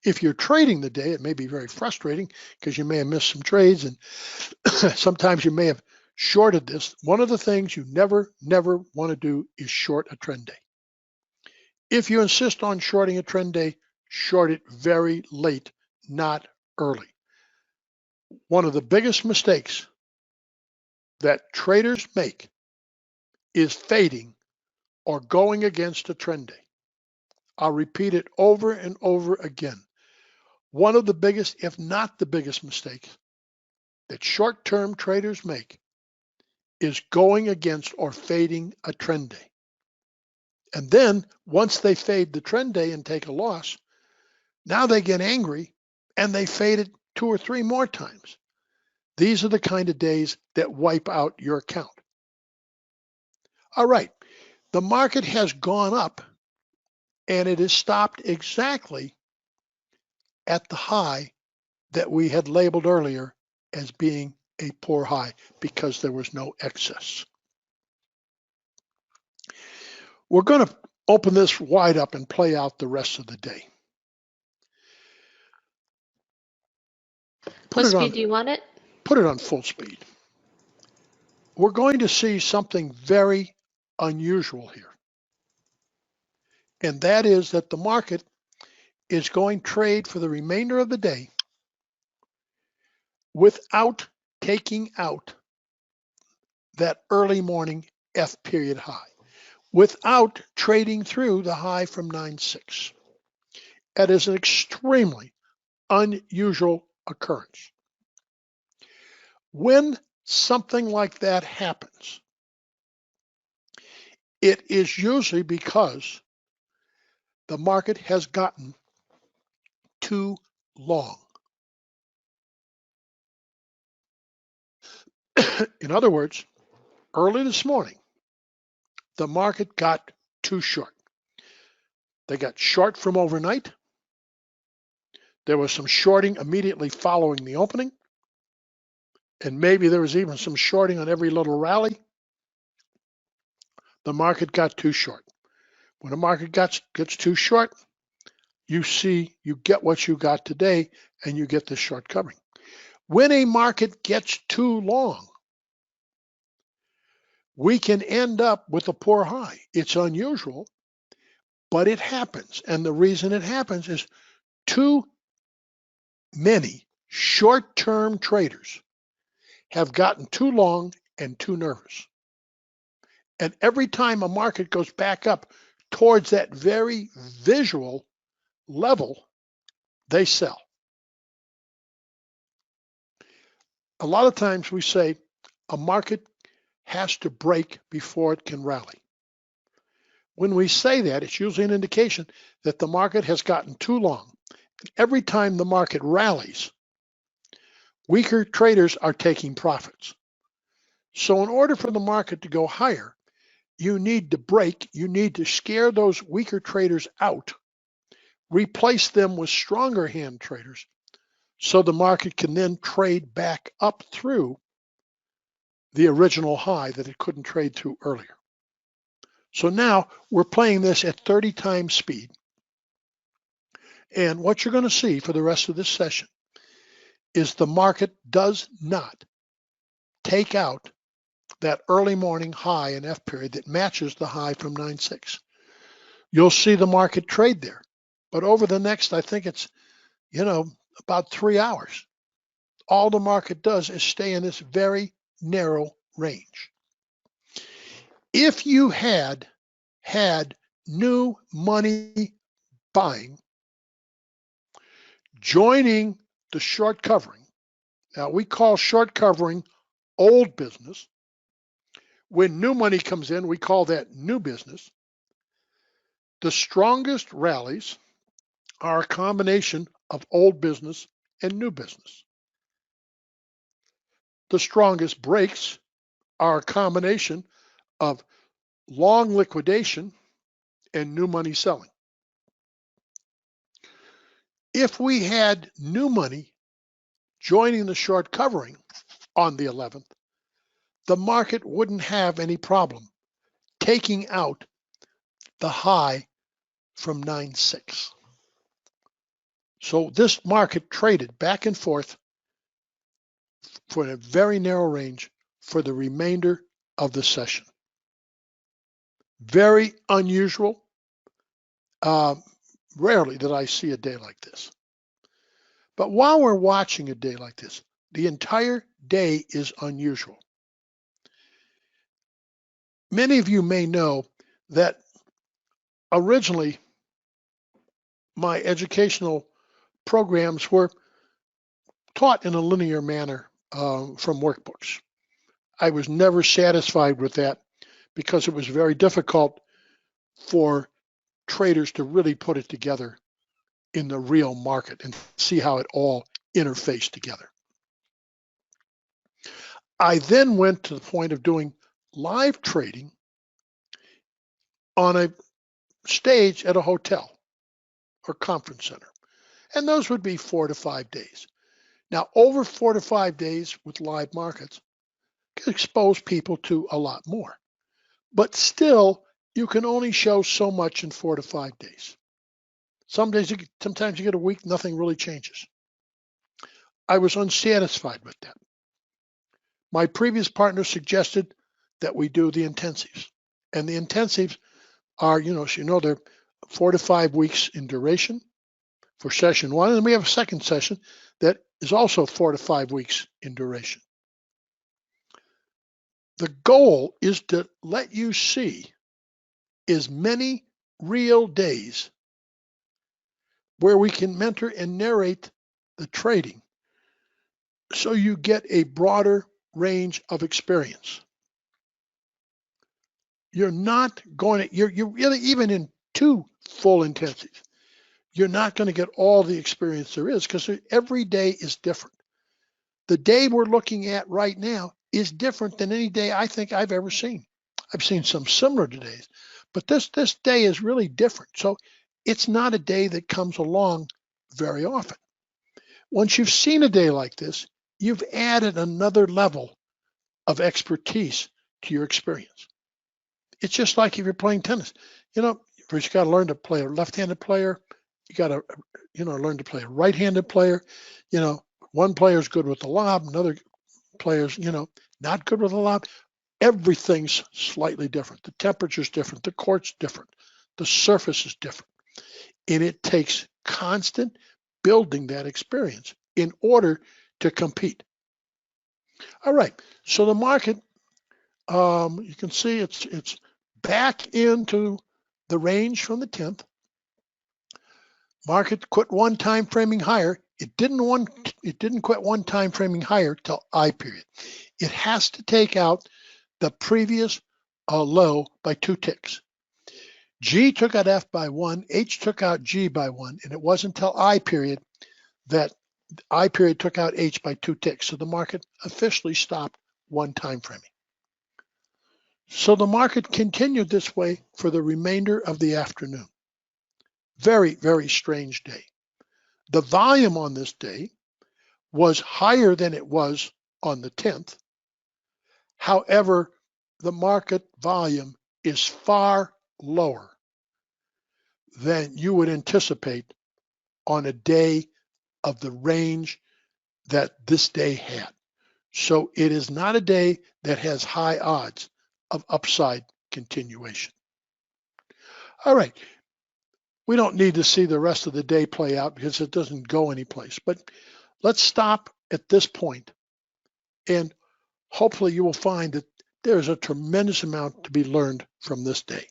If you're trading the day, it may be very frustrating because you may have missed some trades, and sometimes you may have shorted this. One of the things you never want to do is short a trend day. If you insist on shorting a trend day, short it very late, not early. One of the biggest mistakes that traders make is fading or going against a trend day. I'll repeat it over and over again. One of the biggest, if not the biggest mistake that short-term traders make is going against or fading a trend day. And then once they fade the trend day and take a loss, now they get angry and they fade it 2 or 3 more times. These are the kind of days that wipe out your account. All right, the market has gone up and it has stopped exactly at the high that we had labeled earlier as being a poor high because there was no excess. We're going to open this wide up and play out the rest of the day. What speed do you want it? Put it on full speed. We're going to see something very unusual here. And that is that the market is going to trade for the remainder of the day without taking out that early morning F period high, without trading through the high from 9.6. That is an extremely unusual occurrence. When something like that happens, it is usually because the market has gotten too long. In other words, early this morning, the market got too short. They got short from overnight. There was some shorting immediately following the opening. And maybe there was even some shorting on every little rally. The market got too short. When the market gets too short, you get what you got today and you get the short covering. When a market gets too long, we can end up with a poor high. It's unusual, but it happens. And the reason it happens is too many short-term traders have gotten too long and too nervous. And every time a market goes back up towards that very visual level, they sell. A lot of times we say a market has to break before it can rally. When we say that, it's usually an indication that the market has gotten too long. And every time the market rallies, weaker traders are taking profits. So in order for the market to go higher, you need to break, you need to scare those weaker traders out, replace them with stronger hand traders, so the market can then trade back up through the original high that it couldn't trade through earlier. So now we're playing this at 30 times speed. And what you're going to see for the rest of this session is the market does not take out that early morning high in F period that matches the high from 9.6. you'll see the market trade there. But over the next, I think it's, about 3 hours, all the market does is stay in this very narrow range. If you had new money buying joining the short covering, now we call short covering old business. When new money comes in, we call that new business. The strongest rallies are a combination of old business and new business. The strongest breaks are a combination of long liquidation and new money selling. If we had new money joining the short covering on the 11th, the market wouldn't have any problem taking out the high from 9.6. So this market traded back and forth for a very narrow range for the remainder of the session. Very unusual. Rarely did I see a day like this. But while we're watching a day like this, the entire day is unusual. Many of you may know that originally my educational programs were taught in a linear manner from workbooks. I was never satisfied with that because it was very difficult for traders to really put it together in the real market and see how it all interfaced together. I then went to the point of doing live trading on a stage at a hotel or conference center. And those would be 4 to 5 days. Now, over 4 to 5 days with live markets can expose people to a lot more. But still, you can only show so much in 4 to 5 days. Sometimes you get a week, nothing really changes. I was unsatisfied with that. My previous partner suggested that we do the intensives. And the intensives are, they're 4 to 5 weeks in duration for session 1. And we have a second session that is also 4 to 5 weeks in duration. The goal is to let you see as many real days where we can mentor and narrate the trading so you get a broader range of experience. You're not going to, you're really, even in 2 full intensives, you're not going to get all the experience there is because every day is different. The day we're looking at right now is different than any day I think I've ever seen. I've seen some similar days, but this day is really different. So it's not a day that comes along very often. Once you've seen a day like this, you've added another level of expertise to your experience. It's just like if you're playing tennis. First you got to learn to play a left-handed player. You got to, learn to play a right-handed player. One player's good with the lob, another player's, not good with the lob. Everything's slightly different. The temperature's different. The court's different. The surface is different. And it takes constant building that experience in order to compete. All right, so the market, you can see it's back into the range from the 10th. Market quit one time framing higher. It didn't quit one time framing higher till I period. It has to take out the previous low by 2 ticks. G took out F by 1, H took out G by 1, and it wasn't until I period that I period took out H by 2 ticks. So the market officially stopped one time framing. So the market continued this way for the remainder of the afternoon. Very, very strange day. The volume on this day was higher than it was on the 10th. However, the market volume is far lower than you would anticipate on a day of the range that this day had. So it is not a day that has high odds of upside continuation. All right, We don't need to see the rest of the day play out because it doesn't go anyplace. But let's stop at this point, and hopefully you will find that there's a tremendous amount to be learned from this day.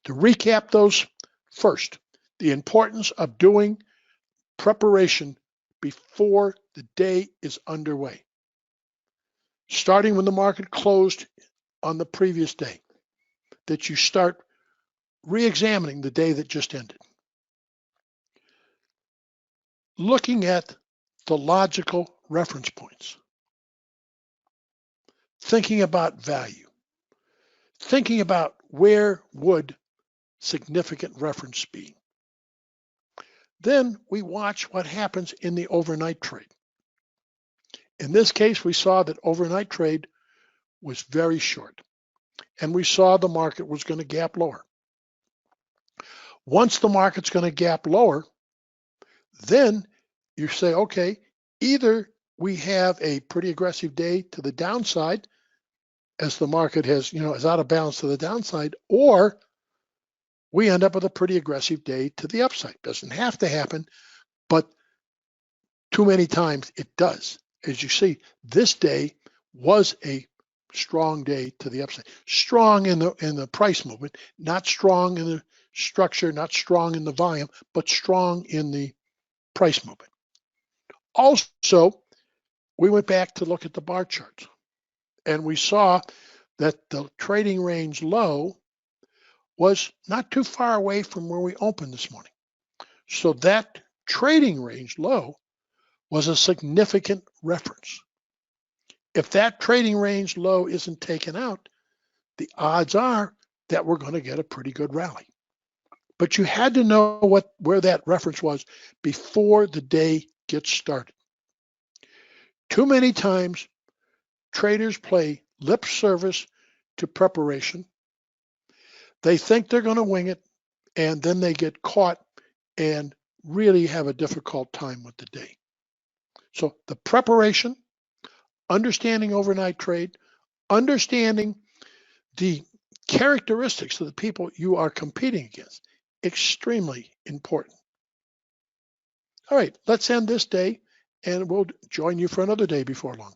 To recap those, first, the importance of doing preparation before the day is underway, starting when the market closed on the previous day, that you start re-examining the day that just ended. Looking at the logical reference points, thinking about value, thinking about where would significant reference be. Then we watch what happens in the overnight trade. In this case, we saw that overnight trade was very short, and we saw the market was going to gap lower. Once the market's going to gap lower, then you say, okay, either we have a pretty aggressive day to the downside as the market has, is out of balance to the downside, or we end up with a pretty aggressive day to the upside. Doesn't have to happen, but too many times it does. As you see, this day was a strong day to the upside. Strong in the price movement, not strong in the structure, not strong in the volume, but strong in the price movement. Also, we went back to look at the bar charts, and we saw that the trading range low was not too far away from where we opened this morning. So that trading range low was a significant reference. If that trading range low isn't taken out, the odds are that we're going to get a pretty good rally. But you had to know where that reference was before the day gets started. Too many times, traders play lip service to preparation. They think they're going to wing it, and then they get caught and really have a difficult time with the day. So the preparation, understanding overnight trade, understanding the characteristics of the people you are competing against, extremely important. All right, let's end this day, and we'll join you for another day before long.